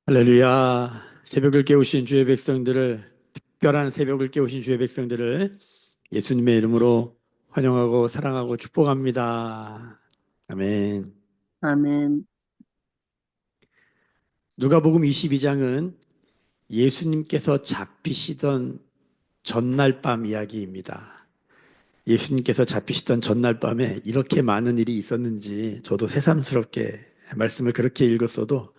할렐루야. 새벽을 깨우신 주의 백성들을, 특별한 새벽을 깨우신 주의 백성들을 예수님의 이름으로 환영하고 사랑하고 축복합니다. 아멘. 아멘. 누가복음 22장은 예수님께서 잡히시던 전날 밤 이야기입니다. 예수님께서 잡히시던 전날 밤에 이렇게 많은 일이 있었는지 저도 새삼스럽게 말씀을 그렇게 읽었어도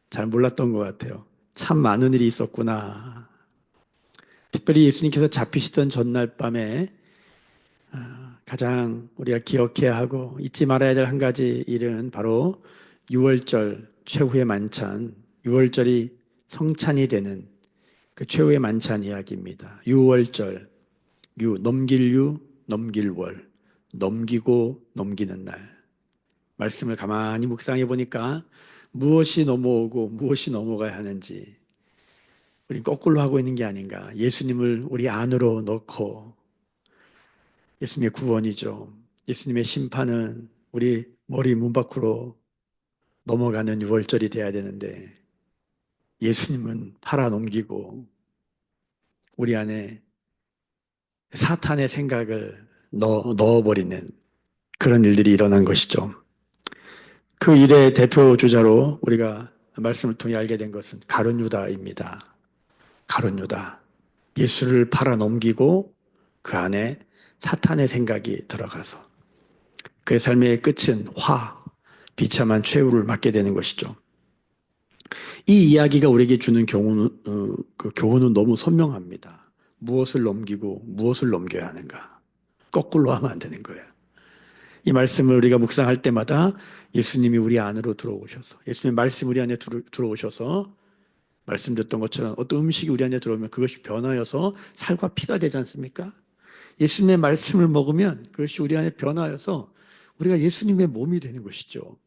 잘 몰랐던 것 같아요. 참 많은 일이 있었구나. 특별히 예수님께서 잡히시던 전날 밤에 가장 우리가 기억해야 하고 잊지 말아야 될 한 가지 일은 바로 유월절 최후의 만찬, 유월절이 성찬이 되는 그 최후의 만찬 이야기입니다. 유월절, 넘길 넘길 월, 넘기고 넘기는 날. 말씀을 가만히 묵상해 보니까 무엇이 넘어오고 무엇이 넘어가야 하는지 우리 거꾸로 하고 있는 게 아닌가. 예수님을 우리 안으로 넣고 예수님의 구원이죠. 예수님의 심판은 우리 머리 문 밖으로 넘어가는 유월절이 돼야 되는데 예수님은 팔아넘기고 우리 안에 사탄의 생각을 넣어버리는 그런 일들이 일어난 것이죠. 그 일의 대표 주자로 우리가 말씀을 통해 알게 된 것은 가룟 유다입니다. 가룟 유다. 예수를 팔아넘기고 그 안에 사탄의 생각이 들어가서 그의 삶의 끝은 비참한 최후를 맞게 되는 것이죠. 이 이야기가 우리에게 주는 그 교훈은 너무 선명합니다. 무엇을 넘기고 무엇을 넘겨야 하는가. 거꾸로 하면 안 되는 거예요. 이 말씀을 우리가 묵상할 때마다 예수님이 우리 안으로 들어오셔서, 예수님의 말씀 우리 안에 들어오셔서, 말씀드렸던 것처럼 어떤 음식이 우리 안에 들어오면 그것이 변하여서 살과 피가 되지 않습니까? 예수님의 말씀을 먹으면 그것이 우리 안에 변하여서 우리가 예수님의 몸이 되는 것이죠.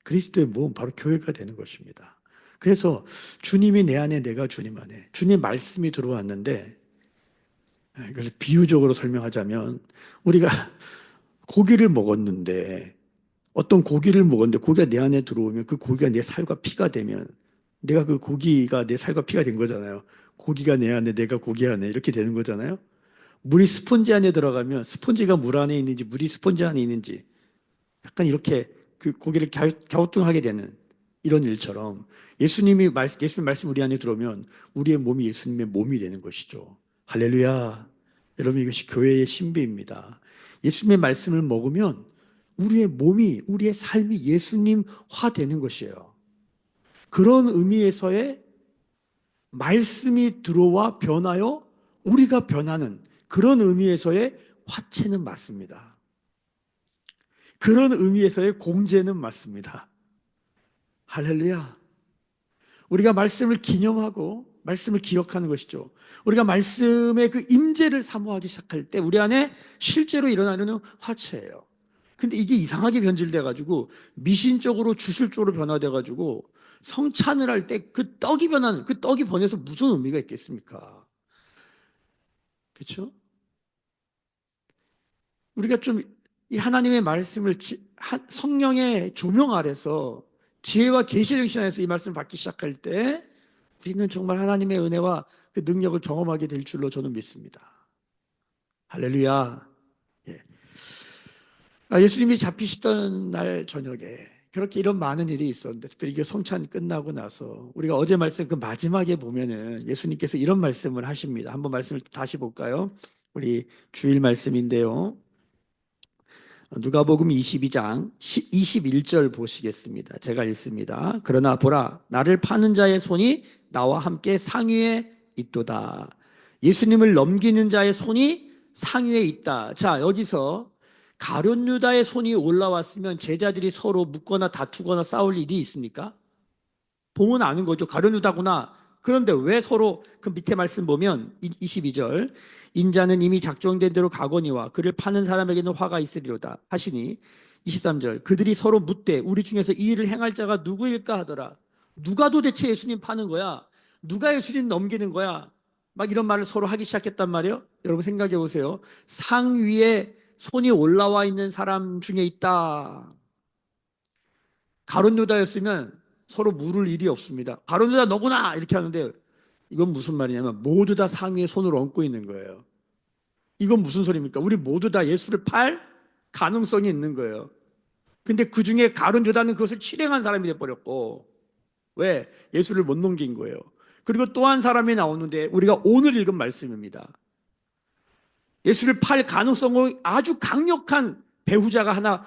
그리스도의 몸, 바로 교회가 되는 것입니다. 그래서 주님이 내 안에, 내가 주님 안에, 주님의 말씀이 들어왔는데, 이걸 비유적으로 설명하자면, 우리가 고기를 먹었는데, 어떤 고기를 먹었는데, 고기가 내 안에 들어오면 그 고기가 내 살과 피가 되면, 내가 그 고기가 내 살과 피가 된 거잖아요. 고기가 내 안에, 내가 고기 안에, 이렇게 되는 거잖아요. 물이 스폰지 안에 들어가면, 스폰지가 물 안에 있는지, 물이 스폰지 안에 있는지, 약간 이렇게 그 고개를 갸우뚱하게 되는 이런 일처럼 예수님의 말씀 우리 안에 들어오면 우리의 몸이 예수님의 몸이 되는 것이죠. 할렐루야. 여러분 이것이 교회의 신비입니다. 예수님의 말씀을 먹으면 우리의 몸이, 우리의 삶이 예수님화 되는 것이에요. 그런 의미에서의 말씀이 들어와 변하여 우리가 변하는 그런 의미에서의 화채는 맞습니다. 그런 의미에서의 공제는 맞습니다. 할렐루야. 우리가 말씀을 기념하고 말씀을 기억하는 것이죠. 우리가 말씀의 그 임재를 사모하기 시작할 때 우리 안에 실제로 일어나는 화채예요. 근데 이게 이상하게 변질돼 가지고 미신적으로 주술적으로 변화돼 가지고 성찬을 할 때 그 떡이 변하는 그 떡이 번에서 무슨 의미가 있겠습니까? 그렇죠? 우리가 좀 이 하나님의 말씀을 성령의 조명 아래서 지혜와 계시의 정신 안에서 이 말씀을 받기 시작할 때 우리는 정말 하나님의 은혜와 그 능력을 경험하게 될 줄로 저는 믿습니다. 할렐루야. 예. 예수님이 잡히시던 날 저녁에 그렇게 이런 많은 일이 있었는데 특별히 이게 성찬 끝나고 나서 우리가 어제 말씀 그 마지막에 보면은 예수님께서 이런 말씀을 하십니다. 한번 말씀을 다시 볼까요? 우리 주일 말씀인데요. 누가복음 22장 21절 보시겠습니다. 제가 읽습니다. 그러나 보라, 나를 파는 자의 손이 나와 함께 상위에 있도다. 예수님을 넘기는 자의 손이 상위에 있다. 자, 여기서 가룟 유다의 손이 올라왔으면 제자들이 서로 묻거나 다투거나 싸울 일이 있습니까? 보면 아는 거죠. 가룟 유다구나. 그런데 왜 서로 그 밑에 말씀 보면 22절 인자는 이미 작정된 대로 가거니와 그를 파는 사람에게는 화가 있으리로다 하시니 23절 그들이 서로 묻되 우리 중에서 이 일을 행할 자가 누구일까 하더라. 누가 도대체 예수님 파는 거야? 누가 예수님 넘기는 거야? 막 이런 말을 서로 하기 시작했단 말이에요. 여러분 생각해 보세요. 상 위에 손이 올라와 있는 사람 중에 있다. 가룟 유다였으면 서로 물을 일이 없습니다. 가룟 유다 너구나 이렇게 하는데 이건 무슨 말이냐면 모두 다 상위에 손을 얹고 있는 거예요. 이건 무슨 소리입니까? 우리 모두 다 예수를 팔 가능성이 있는 거예요. 근데 그 중에 가룟 유다는 그것을 실행한 사람이 돼버렸고, 왜? 예수를 못 넘긴 거예요. 그리고 또 한 사람이 나오는데 우리가 오늘 읽은 말씀입니다. 예수를 팔 가능성이 아주 강력한 배후자가 하나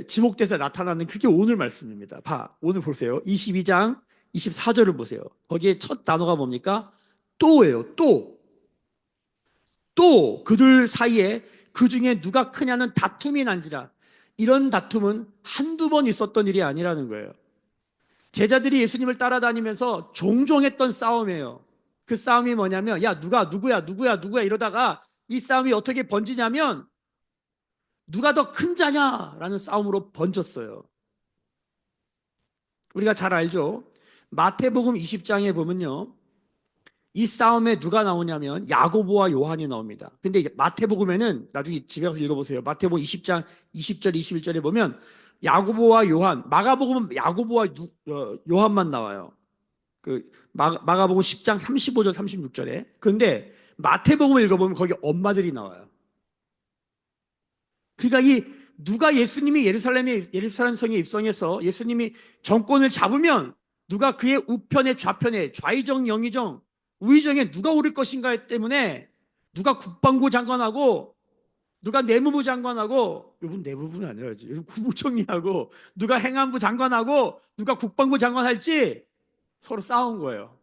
지목돼서 나타나는 그게 오늘 말씀입니다. 오늘 보세요. 22장 24절을 보세요. 거기에 첫 단어가 뭡니까? 또예요. 또 그들 사이에 그 중에 누가 크냐는 다툼이 난지라. 이런 다툼은 한두 번 있었던 일이 아니라는 거예요. 제자들이 예수님을 따라다니면서 종종 했던 싸움이에요. 그 싸움이 뭐냐면 야 누가 누구야 이러다가 이 싸움이 어떻게 번지냐면 누가 더 큰 자냐라는 싸움으로 번졌어요. 우리가 잘 알죠. 마태복음 20장에 보면요, 이 싸움에 누가 나오냐면 야고보와 요한이 나옵니다. 근데 마태복음에는 나중에 집에 가서 읽어보세요. 마태복음 20장 20절 21절에 보면 야고보와 요한, 마가복음은 야고보와 요한만 나와요. 그 마가복음 10장 35절 36절에. 근데 마태복음을 읽어보면 거기 엄마들이 나와요. 그러니까 이 누가 예수님이 예루살렘 성에 입성해서 예수님이 정권을 잡으면 누가 그의 우편에 좌편에 좌의정 영의정 우의정에 누가 오를 것인가 때문에 누가 국방부 장관하고 누가 내무부 장관하고, 이분 내무부는 아니라지, 국무총리하고 누가 행안부 장관하고 누가 국방부 장관 할지 서로 싸운 거예요.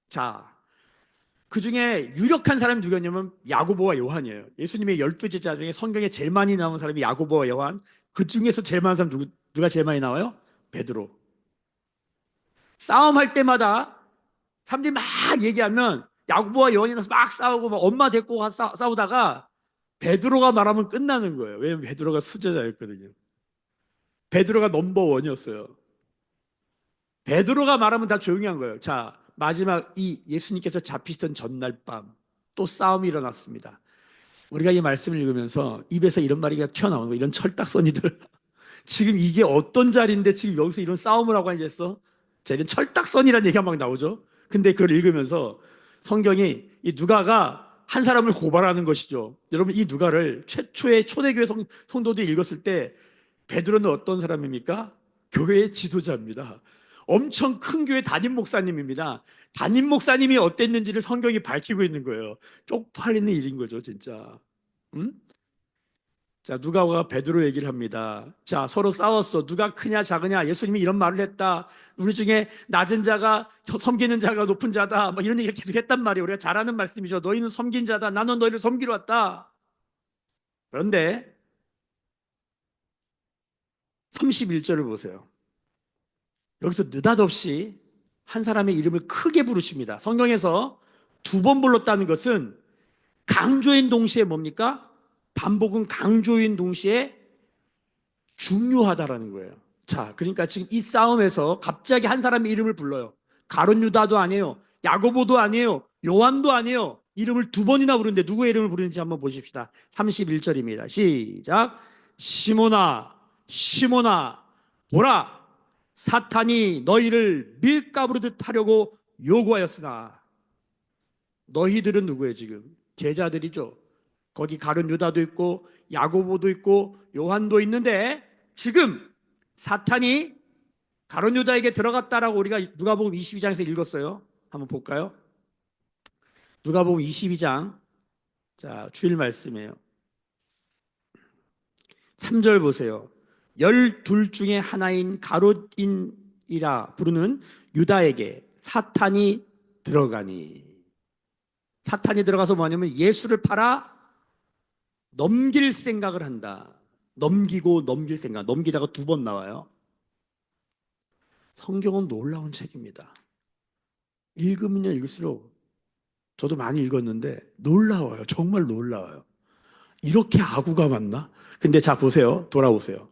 자, 그 중에 유력한 사람이 누구였냐면 야고보와 요한이에요. 예수님의 12제자 중에 성경에 제일 많이 나온 사람이 야고보와 요한. 그 중에서 제일 많은 사람 누가 제일 많이 나와요? 베드로. 싸움할 때마다 사람들이 막 얘기하면 야고보와 요한이 나서 막 싸우고 막 엄마 데리고 싸우다가 베드로가 말하면 끝나는 거예요. 왜냐면 베드로가 수제자였거든요. 베드로가 넘버원이었어요. 베드로가 말하면 다 조용히 한 거예요. 자, 마지막 이 예수님께서 잡히시던 전날 밤 또 싸움이 일어났습니다. 우리가 이 말씀을 읽으면서 입에서 이런 말이 튀어나오는 거예요. 이런 철딱서니들. 지금 이게 어떤 자리인데 지금 여기서 이런 싸움을 하고 앉았어? 자, 이런 철딱서니라는 얘기가 막 나오죠. 근데 그걸 읽으면서 성경이 이 누가가 한 사람을 고발하는 것이죠. 여러분, 이 누가를 최초의 초대교회 성도들이 읽었을 때 베드로는 어떤 사람입니까? 교회의 지도자입니다. 엄청 큰 교회 담임 목사님입니다. 담임 목사님이 어땠는지를 성경이 밝히고 있는 거예요. 쪽팔리는 일인 거죠, 진짜. 응? 자, 누가가 베드로 얘기를 합니다. 자, 서로 싸웠어. 누가 크냐 작으냐. 예수님이 이런 말을 했다. 우리 중에 낮은 자가 섬기는 자가 높은 자다. 뭐 이런 얘기를 계속 했단 말이에요. 우리가 잘 아는 말씀이죠. 너희는 섬긴 자다. 나는 너희를 섬기러 왔다. 그런데 31절을 보세요. 여기서 느닷없이 한 사람의 이름을 크게 부르십니다. 성경에서 두 번 불렀다는 것은 강조인 동시에 뭡니까? 반복은 강조인 동시에 중요하다라는 거예요. 자, 그러니까 지금 이 싸움에서 갑자기 한 사람의 이름을 불러요. 가룟 유다도 아니에요. 야고보도 아니에요. 요한도 아니에요. 이름을 두 번이나 부르는데 누구의 이름을 부르는지 한번 보십시다. 31절입니다. 시작. 시몬아, 시몬아, 보라. 사탄이 너희를 밀가부르듯 하려고 요구하였으나. 너희들은 누구예요 지금? 제자들이죠. 거기 가룟 유다도 있고 야고보도 있고 요한도 있는데 지금 사탄이 가룟 유다에게 들어갔다라고 우리가 누가복음 22장에서 읽었어요. 한번 볼까요? 누가복음 22장, 자, 주일 말씀이에요. 3절 보세요. 12 중에 하나인 가룟인이라 부르는 유다에게 사탄이 들어가니. 사탄이 들어가서 뭐냐면 예수를 팔아 넘길 생각을 한다. 넘기고 넘길 생각. 넘기다가 두 번 나와요. 성경은 놀라운 책입니다. 읽으면 읽을수록 저도 많이 읽었는데 놀라워요. 정말 놀라워요. 이렇게 아구가 많나? 근데 자 보세요. 돌아오세요.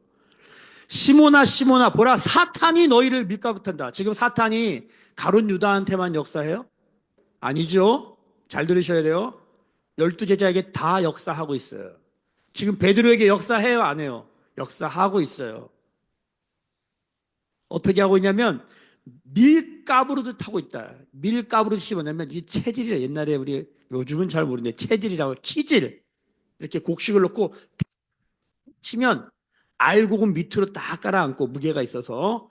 시몬아 시몬아 보라 사탄이 너희를 밀가부탄다. 지금 사탄이 가룟 유다한테만 역사해요? 아니죠. 잘 들으셔야 돼요. 12제자에게 다 역사하고 있어요. 지금 베드로에게 역사해요 안 해요? 역사하고 있어요. 어떻게 하고 있냐면 밀가부르듯 하고 있다. 밀가부르듯이 뭐냐면 이 체질이라, 옛날에 우리 요즘은 잘 모르는데 체질이라고, 키질, 이렇게 곡식을 넣고 치면 알곡은 밑으로 딱 깔아앉고 무게가 있어서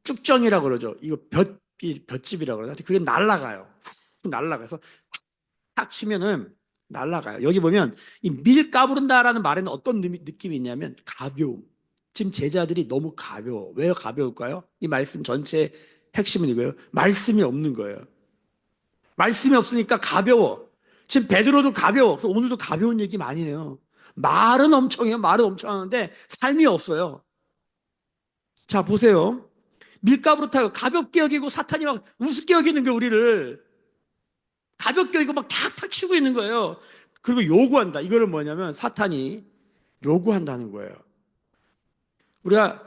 쭉정이라고 그러죠. 이거 볏짚이라고 그러죠. 그게 날아가요. 날아가서 탁 치면은 날아가요. 여기 보면 이 밀 까부른다라는 말에는 어떤 느낌이 있냐면 가벼움. 지금 제자들이 너무 가벼워. 왜 가벼울까요? 이 말씀 전체 핵심은 이거예요. 말씀이 없는 거예요. 말씀이 없으니까 가벼워. 지금 베드로도 가벼워. 그래서 오늘도 가벼운 얘기 많이 해요. 말은 엄청 해요. 말은 엄청 하는데 삶이 없어요. 자, 보세요. 밀가부로 타요. 가볍게 여기고 사탄이 막 우습게 여기는 거예요, 우리를. 가볍게 여기고 막 탁탁 치고 있는 거예요. 그리고 요구한다. 이거는 뭐냐면 사탄이 요구한다는 거예요. 우리가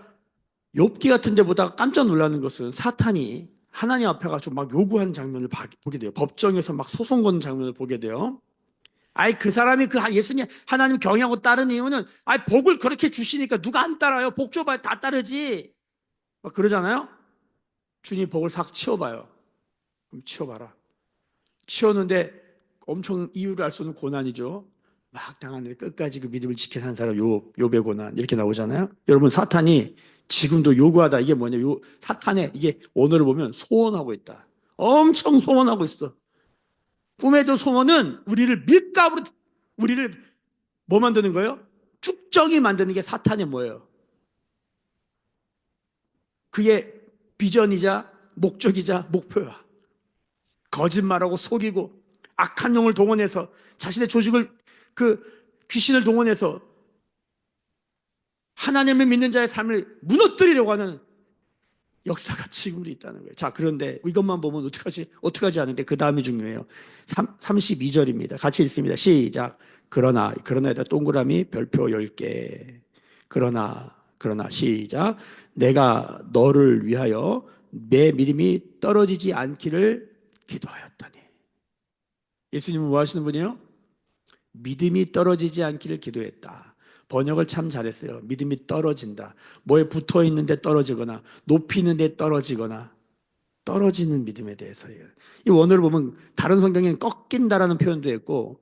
욥기 같은 데 보다가 깜짝 놀라는 것은 사탄이 하나님 앞에 가서 막 요구하는 장면을 보게 돼요. 법정에서 막 소송 거는 장면을 보게 돼요. 아이, 그 사람이 그 예수님 하나님 경외하고 따르는 이유는, 아이, 복을 그렇게 주시니까 누가 안 따라요? 복 줘봐야 다 따르지. 막 그러잖아요. 주님 복을 싹 치워봐요. 그럼 치워봐라. 치웠는데 엄청 이유를 알 수 없는 고난이죠. 막 당하는데 끝까지 그 믿음을 지켜 산 사람, 욥의 고난 이렇게 나오잖아요. 여러분, 사탄이 지금도 요구하다. 이게 뭐냐? 사탄의 이게 언어를 보면 소원하고 있다. 엄청 소원하고 있어. 꿈에도 소원은 우리를 밀가부로, 우리를 뭐 만드는 거예요? 쭉정이 만드는 게 사탄의 뭐예요? 그게 비전이자 목적이자 목표야. 거짓말하고 속이고 악한 영을 동원해서 자신의 조직을, 그 귀신을 동원해서 하나님을 믿는 자의 삶을 무너뜨리려고 하는 역사가 지금도 있다는 거예요. 자, 그런데 이것만 보면 어떡하지 하는데 그 다음이 중요해요. 32절입니다. 같이 읽습니다. 시작. 그러나에다 동그라미 별표 10개. 그러나 시작. 내가 너를 위하여 내 믿음이 떨어지지 않기를 기도하였더니. 예수님은 뭐 하시는 분이에요? 믿음이 떨어지지 않기를 기도했다. 번역을 참 잘했어요. 믿음이 떨어진다. 뭐에 붙어 있는데 떨어지거나 높이 있는데 떨어지거나 떨어지는 믿음에 대해서예요. 이 원어를 보면 다른 성경에는 꺾인다라는 표현도 있고,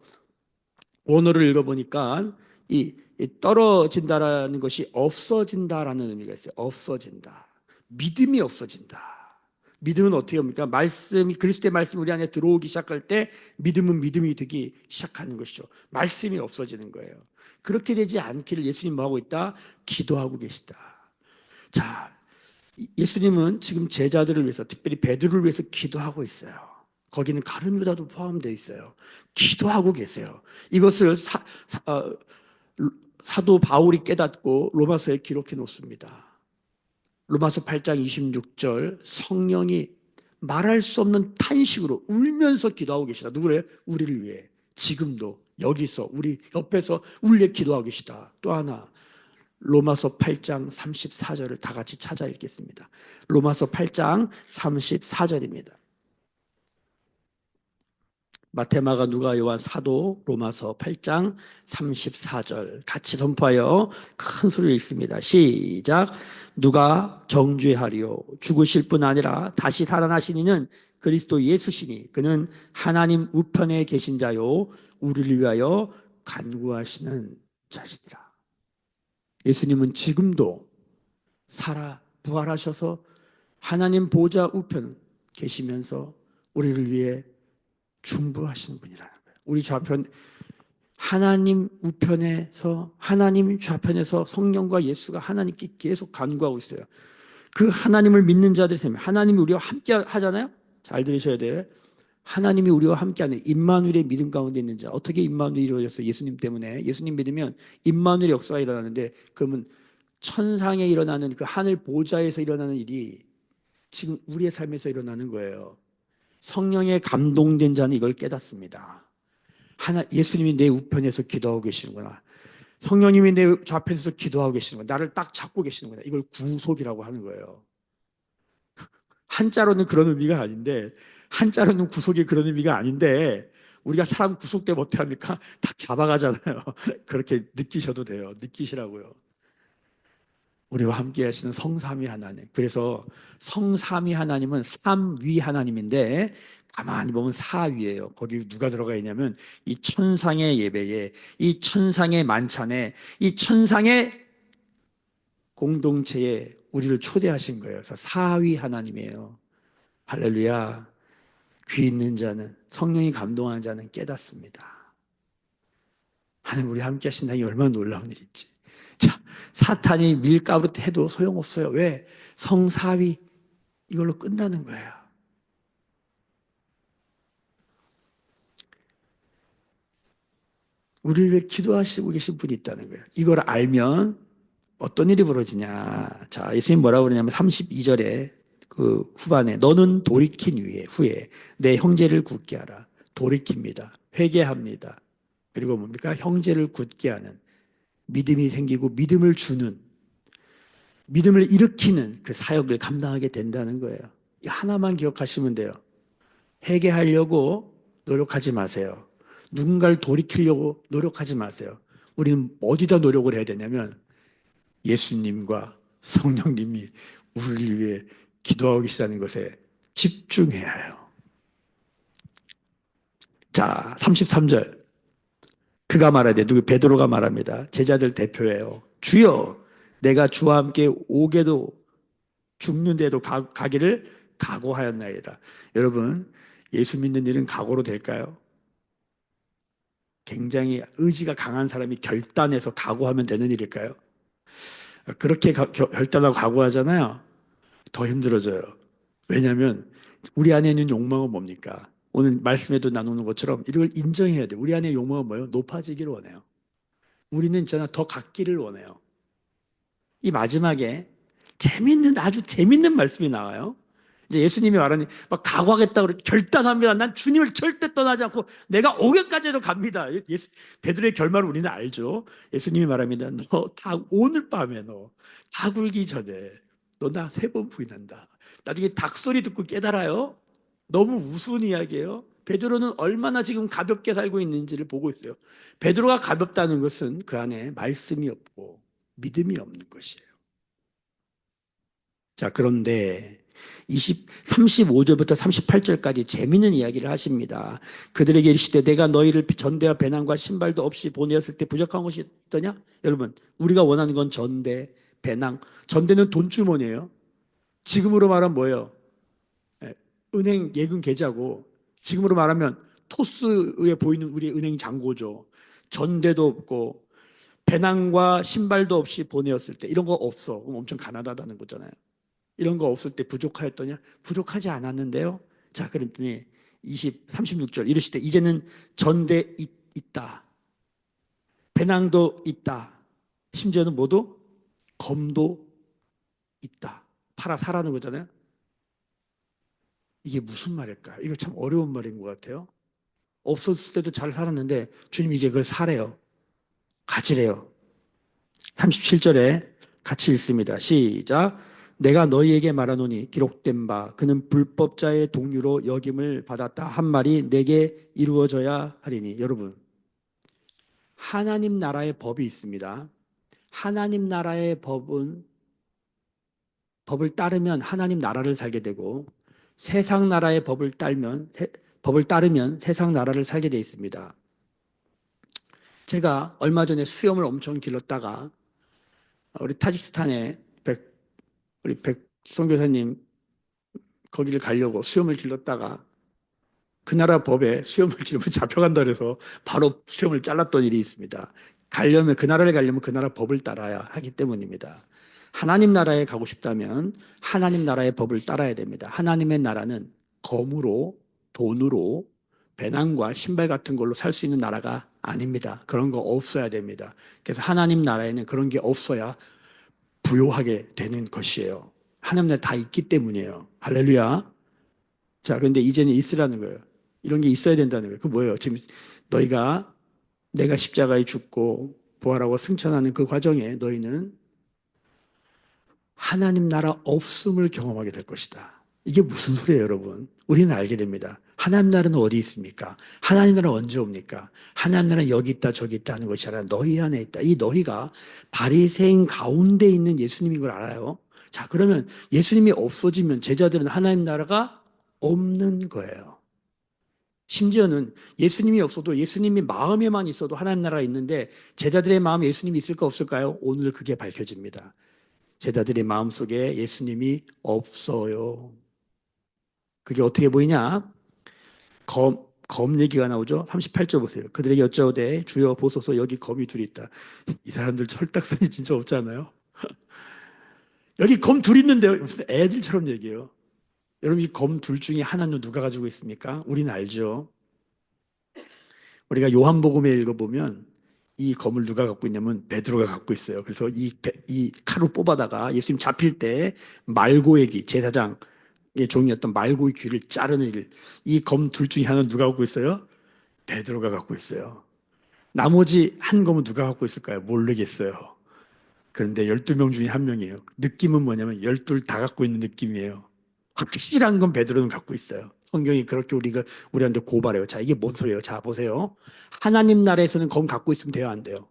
원어를 읽어보니까 이 떨어진다라는 것이 없어진다라는 의미가 있어요. 없어진다. 믿음이 없어진다. 믿음은 어떻게 합니까? 말씀이, 그리스도의 말씀이 우리 안에 들어오기 시작할 때 믿음은 믿음이 되기 시작하는 것이죠. 말씀이 없어지는 거예요. 그렇게 되지 않기를 예수님 뭐 하고 있다? 기도하고 계시다. 자, 예수님은 지금 제자들을 위해서, 특별히 베드로를 위해서 기도하고 있어요. 거기는 가룟 유다도 포함되어 있어요. 기도하고 계세요. 이것을 사도 바울이 깨닫고 로마서에 기록해 놓습니다. 로마서 8장 26절, 성령이 말할 수 없는 탄식으로 울면서 기도하고 계시다. 누구래요? 우리를 위해. 지금도 여기서 우리 옆에서 우리를 기도하고 계시다. 또 하나, 로마서 8장 34절을 다 같이 찾아 읽겠습니다. 로마서 8장 34절입니다. 마테마가, 누가, 요한, 사도, 로마서 8장 34절 같이 선포하여 큰 소리로 읽습니다. 시작. 누가 정죄하리요? 죽으실 뿐 아니라 다시 살아나신 이는 그리스도 예수시니 그는 하나님 우편에 계신 자요 우리를 위하여 간구하시는 자시니라. 예수님은 지금도 부활하셔서 하나님 보좌 우편 계시면서 우리를 위해 중보하시는 분이라는 거예요. 우리 좌편, 하나님 우편에서, 하나님 좌편에서 성령과 예수가 하나님께 계속 간구하고 있어요. 그 하나님을 믿는 자들이 생각, 하나님이 우리와 함께 하잖아요. 잘 들으셔야 돼요. 하나님이 우리와 함께하는 임마누엘의 믿음 가운데 있는 자. 어떻게 임마누엘이 이루어졌어요? 예수님 때문에. 예수님 믿으면 임마누엘의 역사가 일어나는데, 그러면 천상에 일어나는 그 하늘 보좌에서 일어나는 일이 지금 우리의 삶에서 일어나는 거예요. 성령에 감동된 자는 이걸 깨닫습니다. 예수님이 내 우편에서 기도하고 계시는구나. 성령님이 내 좌편에서 기도하고 계시는구나. 나를 딱 잡고 계시는구나. 이걸 구속이라고 하는 거예요. 한자로는 그런 의미가 아닌데, 한자로는 구속이 그런 의미가 아닌데, 우리가 사람 구속되면 어떻게 합니까? 딱 잡아가잖아요. 그렇게 느끼셔도 돼요. 느끼시라고요. 우리와 함께 하시는 성삼위 하나님. 그래서 성삼위 하나님은 삼위 하나님인데 가만히 보면 사위예요. 거기 누가 들어가 있냐면 이 천상의 예배에, 이 천상의 만찬에, 이 천상의 공동체에 우리를 초대하신 거예요. 그래서 사위 하나님이에요. 할렐루야. 귀 있는 자는, 성령이 감동하는 자는 깨닫습니다. 하나님 우리 함께 하신다는 게 얼마나 놀라운 일인지. 자, 사탄이 밀가루 해도 소용없어요. 왜? 성사위 이걸로 끝나는 거예요. 우리를 위해 기도하시고 계신 분이 있다는 거예요. 이걸 알면 어떤 일이 벌어지냐. 자, 예수님 뭐라고 그러냐면 32절에 그 후반에 너는 돌이킨 후에 내 형제를 굳게 하라. 돌이킵니다. 회개합니다. 그리고 뭡니까? 형제를 굳게 하는 믿음이 생기고 믿음을 주는 믿음을 일으키는 그 사역을 감당하게 된다는 거예요. 이 하나만 기억하시면 돼요. 회개하려고 노력하지 마세요. 누군가를 돌이키려고 노력하지 마세요. 우리는 어디다 노력을 해야 되냐면 예수님과 성령님이 우리를 위해 기도하고 계시다는 것에 집중해야 해요. 자, 33절. 그가 말하되 누구 베드로가 말합니다. 제자들 대표예요. 주여 내가 주와 함께 오게도 죽는데도 가기를 각오하였나이다. 여러분 예수 믿는 일은 각오로 될까요? 굉장히 의지가 강한 사람이 결단해서 각오하면 되는 일일까요? 그렇게 결단하고 각오하잖아요. 더 힘들어져요. 왜냐하면 우리 안에 있는 욕망은 뭡니까? 오늘 말씀에도 나누는 것처럼 이걸 인정해야 돼. 우리 안에 욕망은 뭐예요? 높아지기를 원해요. 우리는 있잖아 더 갖기를 원해요. 이 마지막에 아주 재밌는 말씀이 나와요. 이제 예수님이 말하니 막 각오하겠다고 결단합니다. 난 주님을 절대 떠나지 않고 내가 오게까지도 갑니다. 베드로의 결말을 우리는 알죠. 예수님이 말합니다. 너 오늘 밤에 너 다 굴기 전에 너 나 3번 부인한다. 나중에 닭소리 듣고 깨달아요. 너무 우스운 이야기예요. 베드로는 얼마나 지금 가볍게 살고 있는지를 보고 있어요. 베드로가 가볍다는 것은 그 안에 말씀이 없고 믿음이 없는 것이에요. 자, 그런데 35절부터 38절까지 재미있는 이야기를 하십니다. 그들에게 이르시되 내가 너희를 전대와 배낭과 신발도 없이 보내었을 때 부족한 것이 있더냐? 여러분, 우리가 원하는 건 전대, 배낭. 전대는 돈주머니예요. 지금으로 말하면 뭐예요? 예, 은행 예금 계좌고 지금으로 말하면 토스에 보이는 우리 은행 잔고죠. 전대도 없고 배낭과 신발도 없이 보내었을 때 이런 거 없어. 그럼 엄청 가난하다는 거잖아요. 이런 거 없을 때 부족하였더냐? 부족하지 않았는데요. 자, 그랬더니 36절 이르시되 이제는 전대 있다. 배낭도 있다. 심지어는 뭐도? 검도 있다. 팔아 사라는 거잖아요. 이게 무슨 말일까요? 이거 참 어려운 말인 것 같아요. 없었을 때도 잘 살았는데 주님 이제 그걸 사래요. 가지래요. 37절에 같이 읽습니다. 시작. 내가 너희에게 말하노니 기록된 바 그는 불법자의 동류로 여김을 받았다 한 말이 내게 이루어져야 하리니. 여러분 하나님 나라의 법이 있습니다. 하나님 나라의 법을 따르면 하나님 나라를 살게 되고 세상 나라의 법을 따르면 세상 나라를 살게 돼 있습니다. 제가 얼마 전에 수염을 엄청 길렀다가 우리 타직스탄에 우리 백성 교사님 거기를 가려고 수염을 길렀다가 그 나라 법에 수염을 기르면 잡혀간다 그래서 바로 수염을 잘랐던 일이 있습니다. 그 나라를 가려면 그 나라 법을 따라야 하기 때문입니다. 하나님 나라에 가고 싶다면 하나님 나라의 법을 따라야 됩니다. 하나님의 나라는 검으로, 돈으로, 배낭과 신발 같은 걸로 살 수 있는 나라가 아닙니다. 그런 거 없어야 됩니다. 그래서 하나님 나라에는 그런 게 없어야 부요하게 되는 것이에요. 하나님 나라에 다 있기 때문이에요. 할렐루야. 자, 그런데 이제는 있으라는 거예요. 이런 게 있어야 된다는 거예요. 그 뭐예요? 지금 너희가 내가 십자가에 죽고 부활하고 승천하는 그 과정에 너희는 하나님 나라 없음을 경험하게 될 것이다. 이게 무슨 소리예요, 여러분? 우리는 알게 됩니다. 하나님 나라는 어디 있습니까? 하나님 나라는 언제 옵니까? 하나님 나라는 여기 있다 저기 있다 하는 것이 아니라 너희 안에 있다. 이 너희가 바리새인 가운데 있는 예수님인 걸 알아요. 자, 그러면 예수님이 없어지면 제자들은 하나님 나라가 없는 거예요. 심지어는 예수님이 없어도 예수님이 마음에만 있어도 하나님 나라가 있는데 제자들의 마음에 예수님이 있을까 없을까요? 오늘 그게 밝혀집니다. 제자들의 마음속에 예수님이 없어요. 그게 어떻게 보이냐? 검 얘기가 나오죠. 38절 보세요. 그들에게 여짜오되 주여 보소서 여기 검이 둘이 있다. 이 사람들 철딱선이 진짜 없지 않아요? 여기 검 둘 있는데요. 무슨 애들처럼 얘기해요. 여러분 이 검 둘 중에 하나는 누가 가지고 있습니까? 우리는 알죠. 우리가 요한복음에 읽어보면 이 검을 누가 갖고 있냐면 베드로가 갖고 있어요. 그래서 이 칼을 뽑아다가 예수님 잡힐 때 말고의 귀, 제사장의 종이었던 말고의 귀를 자르는 일, 이 검 둘 중에 하나는 누가 갖고 있어요? 베드로가 갖고 있어요. 나머지 한 검은 누가 갖고 있을까요? 모르겠어요. 그런데 12명 중에 한 명이에요. 느낌은 뭐냐면 12 다 갖고 있는 느낌이에요. 확실한 건 베드로는 갖고 있어요. 성경이 그렇게 우리한테 고발해요. 자, 이게 뭔 소리예요? 자, 보세요. 하나님 나라에서는 검 갖고 있으면 돼요, 안 돼요?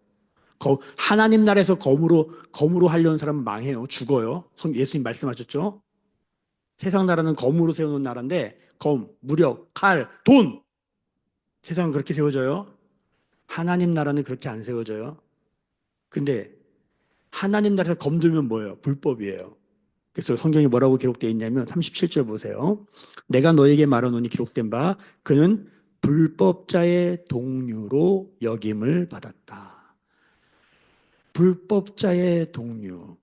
하나님 나라에서 검으로 하려는 사람은 망해요. 죽어요. 예수님 말씀하셨죠? 세상 나라는 검으로 세우는 나라인데, 무력, 칼, 돈! 세상은 그렇게 세워져요. 하나님 나라는 그렇게 안 세워져요. 근데 하나님 나라에서 검 들면 뭐예요? 불법이에요. 그래서 성경이 뭐라고 기록되어 있냐면 37절 보세요. 내가 너에게 말하노니 기록된 바 그는 불법자의 동류로 여김을 받았다. 불법자의 동류.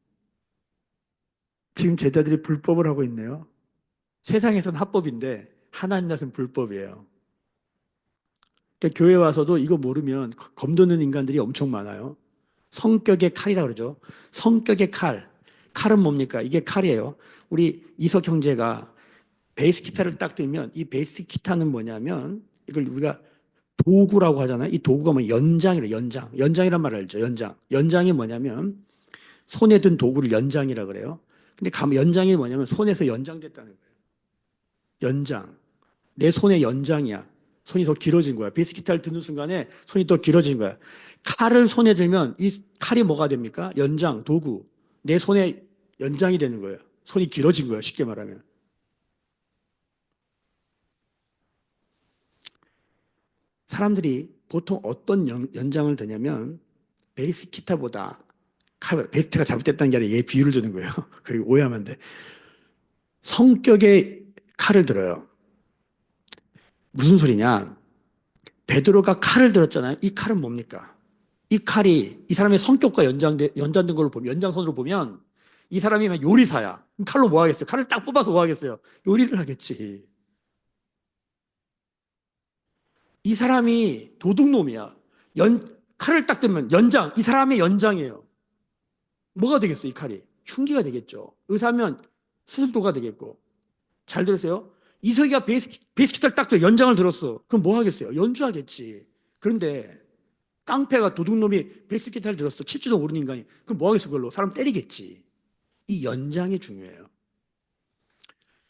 지금 제자들이 불법을 하고 있네요. 세상에선 합법인데 하나님 나라는 불법이에요. 그러니까 교회 와서도 이거 모르면 검도는 인간들이 엄청 많아요. 성격의 칼이라고 그러죠. 성격의 칼. 칼은 뭡니까? 이게 칼이에요. 우리 이석 형제가 베이스 기타를 딱 들면 이 베이스 기타는 뭐냐면 이걸 우리가 도구라고 하잖아요. 이 도구가 뭐 연장이래요. 연장이란 말을 알죠. 연장이 뭐냐면 손에 든 도구를 연장이라 그래요. 근데 연장이 뭐냐면 손에서 연장됐다는 거예요. 연장. 내 손의 연장이야. 손이 더 길어진 거야. 베이스 기타를 듣는 순간에 손이 더 길어진 거야. 칼을 손에 들면 이 칼이 뭐가 됩니까? 연장, 도구. 내 손에 연장이 되는 거예요. 손이 길어진 거예요. 쉽게 말하면. 사람들이 보통 어떤 연장을 드냐면 베이스 기타보다 베이스가 잘못됐다는 게 아니라 얘 비유를 드는 거예요. 그리고 오해하면 안 돼. 성격의 칼을 들어요. 무슨 소리냐? 베드로가 칼을 들었잖아요. 이 칼은 뭡니까? 이 칼이 이 사람의 성격과 연장된 걸로 보면, 연장선으로 보면 이 사람이 요리사야. 그럼 칼로 뭐 하겠어요? 칼을 딱 뽑아서 뭐 하겠어요? 요리를 하겠지. 이 사람이 도둑놈이야. 칼을 딱 들면 연장, 이 사람의 연장이에요. 뭐가 되겠어, 이 칼이? 흉기가 되겠죠. 의사면 수술도가 되겠고. 잘 들으세요? 이석이가 베이스 기타를 딱 들어 연장을 들었어. 그럼 뭐 하겠어요? 연주하겠지. 그런데 깡패가 도둑놈이 베이스 기타를 들었어. 칠지도 모르는 인간이. 그럼 뭐 하겠어, 그걸로? 사람 때리겠지. 이 연장이 중요해요.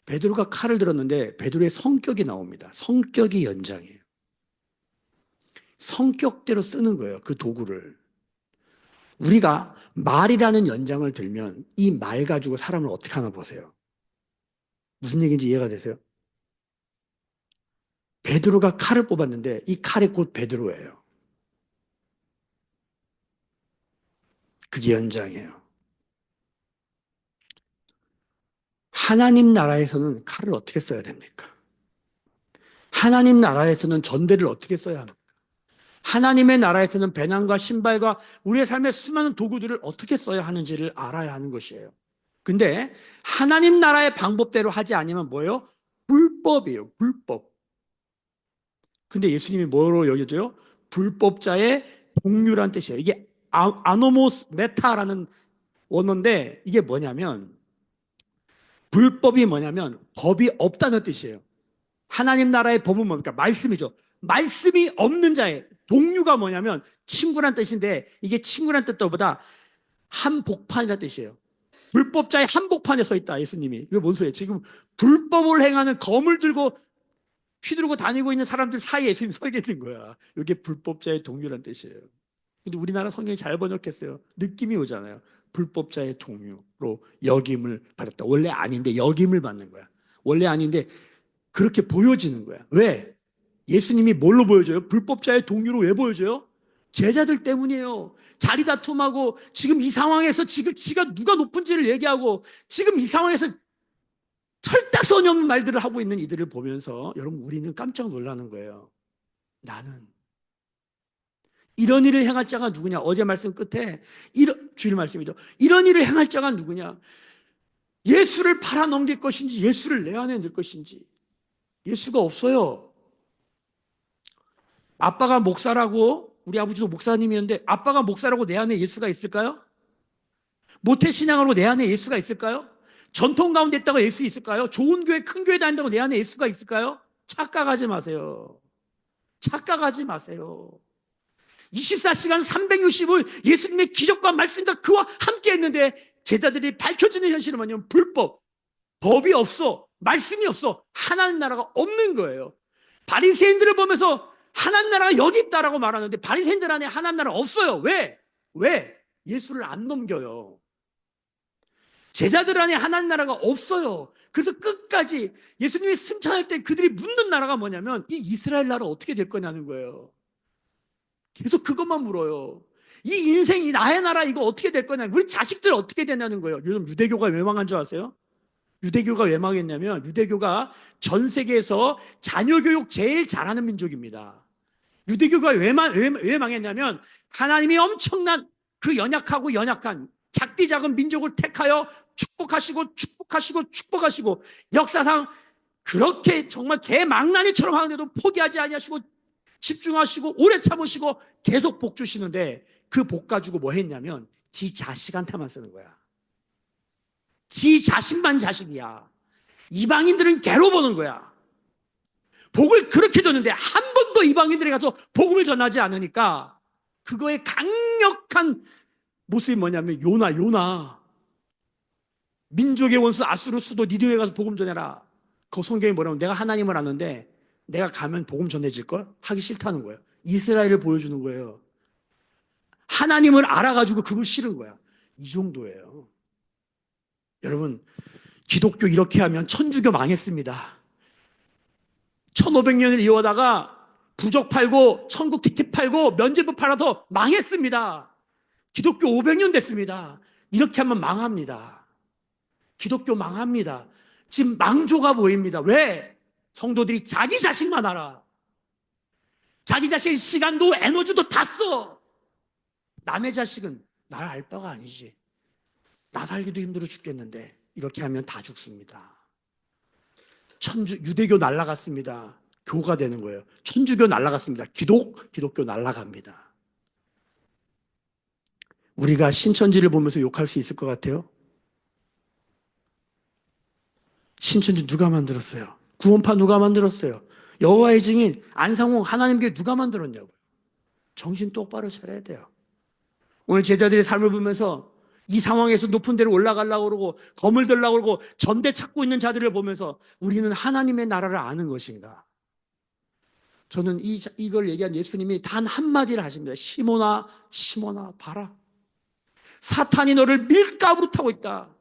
베드로가 칼을 들었는데 베드로의 성격이 나옵니다. 성격이 연장이에요. 성격대로 쓰는 거예요, 그 도구를. 우리가 말이라는 연장을 들면 이 말 가지고 사람을 어떻게 하나 보세요. 무슨 얘기인지 이해가 되세요? 베드로가 칼을 뽑았는데 이 칼이 곧 베드로예요. 그게 연장이에요. 하나님 나라에서는 칼을 어떻게 써야 됩니까? 하나님 나라에서는 전대를 어떻게 써야 합니까? 하나님의 나라에서는 배낭과 신발과 우리의 삶의 수많은 도구들을 어떻게 써야 하는지를 알아야 하는 것이에요. 근데 하나님 나라의 방법대로 하지 않으면 뭐예요? 불법이에요. 불법. 근데 예수님이 뭐로 여겨져요? 불법자의 동류란 뜻이에요. 이게 아노모스 메타라는 원어인데 이게 뭐냐면 불법이 뭐냐면 법이 없다는 뜻이에요. 하나님 나라의 법은 뭡니까? 말씀이죠. 말씀이 없는 자의 동류가 뭐냐면 친구란 뜻인데 이게 친구란 뜻보다 한복판이라는 뜻이에요. 불법자의 한복판에 서 있다, 예수님이. 이게 뭔 소리예요? 지금 불법을 행하는 검을 들고 휘두르고 다니고 있는 사람들 사이에 예수님이 서 있는 거야. 이게 불법자의 동료란 뜻이에요. 근데 우리나라 성경이 잘 번역했어요. 느낌이 오잖아요. 불법자의 동료로 역임을 받았다. 원래 아닌데 역임을 받는 거야. 원래 아닌데 그렇게 보여지는 거야. 왜? 예수님이 뭘로 보여줘요? 불법자의 동료로 왜 보여줘요? 제자들 때문이에요. 자리 다툼하고 지금 이 상황에서 지금 지가 누가 높은지를 얘기하고 지금 이 상황에서 털딱서니 없는 말들을 하고 있는 이들을 보면서 여러분 우리는 깜짝 놀라는 거예요. 나는 이런 일을 행할 자가 누구냐? 어제 말씀 끝에 주일 말씀이죠. 이런 일을 행할 자가 누구냐? 예수를 팔아넘길 것인지 예수를 내 안에 넣을 것인지. 예수가 없어요. 아빠가 목사라고, 우리 아버지도 목사님이었는데 아빠가 목사라고 내 안에 예수가 있을까요? 모태신앙으로 내 안에 예수가 있을까요? 전통 가운데 있다고 예수 있을까요? 좋은 교회, 큰 교회 다닌다고 내 안에 예수가 있을까요? 착각하지 마세요. 착각하지 마세요. 24시간 360을 예수님의 기적과 말씀과 그와 함께 했는데 제자들이 밝혀지는 현실은 뭐냐면 불법, 법이 없어, 말씀이 없어, 하나님 나라가 없는 거예요. 바리새인들을 보면서 하나님 나라가 여기 있다라고 말하는데 바리새인들 안에 하나님 나라 없어요. 왜? 왜? 예수를 안 넘겨요. 제자들 안에 하나님 나라가 없어요. 그래서 끝까지 예수님이 승천할 때 그들이 묻는 나라가 뭐냐면 이 이스라엘 나라 어떻게 될 거냐는 거예요. 계속 그것만 물어요. 이 인생이 나의 나라 이거 어떻게 될 거냐, 우리 자식들 어떻게 되냐는 거예요. 요즘 유대교가 왜 망한 줄 아세요? 유대교가 왜 망했냐면 유대교가 전 세계에서 자녀교육 제일 잘하는 민족입니다. 유대교가 왜 망했냐면 하나님이 엄청난 그 연약한 작디 작은 민족을 택하여 축복하시고 역사상 그렇게 정말 개망나니처럼 하는데도 포기하지 아니하시고 집중하시고 오래 참으시고 계속 복 주시는데 그 복 가지고 뭐 했냐면 지 자식한테만 쓰는 거야. 지 자식만 자식이야. 이방인들은 개로 보는 거야. 복을 그렇게 줬는데 한 번도 이방인들에 가서 복음을 전하지 않으니까 그거의 강력한 모습이 뭐냐면 요나 민족의 원수 아수르스도 니느웨에 가서 복음 전해라. 그 성경이 뭐라면 내가 하나님을 아는데 내가 가면 복음 전해질걸? 하기 싫다는 거예요. 이스라엘을 보여주는 거예요. 하나님을 알아가지고 그걸 싫은 거야. 이 정도예요. 여러분 기독교 이렇게 하면 천주교 망했습니다. 1500년을 이어다가 부적 팔고 천국 티켓 팔고 면제부 팔아서 망했습니다. 기독교 500년 됐습니다. 이렇게 하면 망합니다. 기독교 망합니다. 지금 망조가 보입니다. 왜? 성도들이 자기 자식만 알아. 자기 자식의 시간도 에너지도 다 써. 남의 자식은 날 알 바가 아니지. 나 살기도 힘들어 죽겠는데 이렇게 하면 다 죽습니다. 유대교 날라갔습니다. 교가 되는 거예요. 천주교 날라갔습니다. 기독교 날라갑니다. 우리가 신천지를 보면서 욕할 수 있을 것 같아요? 신천지 누가 만들었어요? 구원파 누가 만들었어요? 여호와의 증인 안상홍 하나님께 누가 만들었냐고요. 정신 똑바로 차려야 돼요. 오늘 제자들의 삶을 보면서 이 상황에서 높은 데로 올라가려고 그러고 검을 들려고 그러고 전대 찾고 있는 자들을 보면서 우리는 하나님의 나라를 아는 것인가? 저는 이걸 얘기한 예수님이 단 한마디를 하십니다. 시몬아 봐라. 사탄이 너를 밀가부로 타고 있다.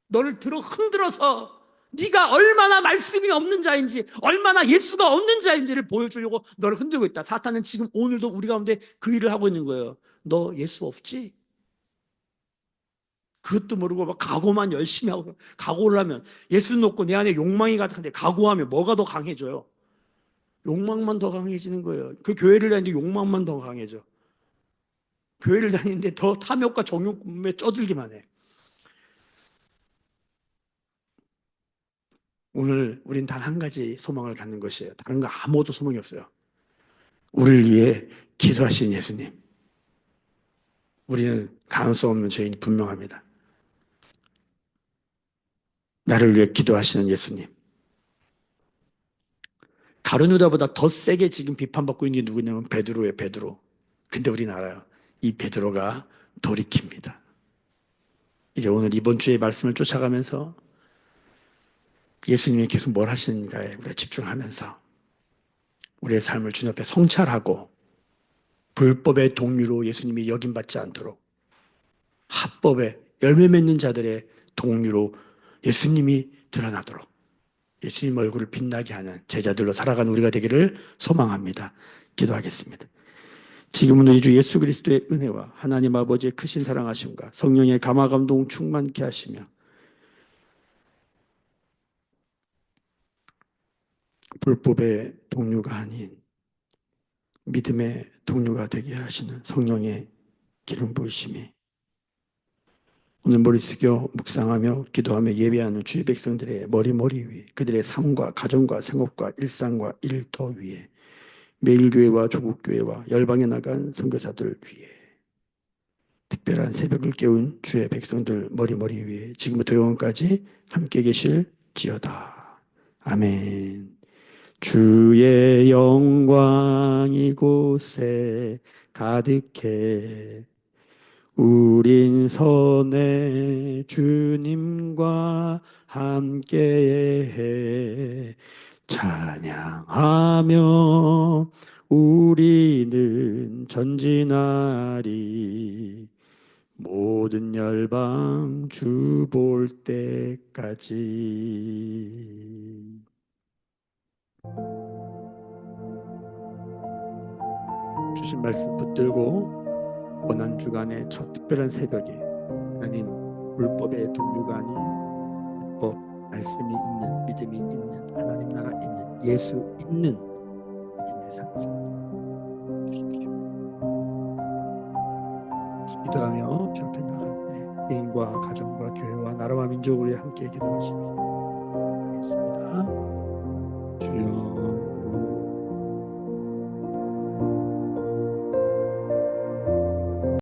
너를 흔들어서 네가 얼마나 말씀이 없는 자인지 얼마나 예수가 없는 자인지를 보여주려고 너를 흔들고 있다. 사탄은 지금 오늘도 우리 가운데 그 일을 하고 있는 거예요. 너 예수 없지? 그것도 모르고 막 각오만 열심히 하고 각오를 하면 예수 놓고 내 안에 욕망이 가득한데 각오하면 뭐가 더 강해져요? 욕망만 더 강해지는 거예요. 그 교회를 다니는데 욕망만 더 강해져. 교회를 다니는데 더 탐욕과 정욕에 쩌들기만 해. 오늘 우린 단 한 가지 소망을 갖는 것이에요. 다른 거 아무것도 소망이 없어요. 우리를 위해 기도하신 예수님. 우리는 가능성 없는 죄인이 분명합니다. 나를 위해 기도하시는 예수님. 가룟 유다보다 더 세게 지금 비판받고 있는 게 누구냐면 베드로예요. 베드로. 근데 우리는 알아요. 이 베드로가 돌이킵니다. 이제 오늘 이번 주의 말씀을 쫓아가면서 예수님이 계속 뭘 하시는가에 우리가 집중하면서 우리의 삶을 주님 앞에 성찰하고 불법의 동류로 예수님이 여김받지 않도록 합법의 열매 맺는 자들의 동류로 예수님이 드러나도록 예수님 얼굴을 빛나게 하는 제자들로 살아가는 우리가 되기를 소망합니다. 기도하겠습니다. 지금은 우리 주 예수 그리스도의 은혜와 하나님 아버지의 크신 사랑하심과 성령의 감화감동 충만케 하시며 불법의 동료가 아닌 믿음의 동료가 되게 하시는 성령의 기름 부으심이 오늘 머리 숙여 묵상하며 기도하며 예배하는 주의 백성들의 머리 위에 그들의 삶과 가정과 생업과 일상과 일터 위에 매일교회와 조국교회와 열방에 나간 선교사들 위에 특별한 새벽을 깨운 주의 백성들 머리 위에 지금부터 영원까지 함께 계실지어다. 아멘. 주의 영광 이곳에 가득해 우린 선의 주님과 함께해 찬양하며 우리는 전진하리 모든 열방 주 볼 때까지. 주신 말씀 붙들고 고난주간의 첫 특별한 새벽에 하나님 불법의 동료가 아닌 법 말씀이 있는 믿음이 있는 하나님 나라 있는 예수 있는 믿음의 삶을 주십시오. 기도하며 주 앞에 나갈 때 개인과 가정과 교회와 나라와 민족을 위해 함께 기도하십시오.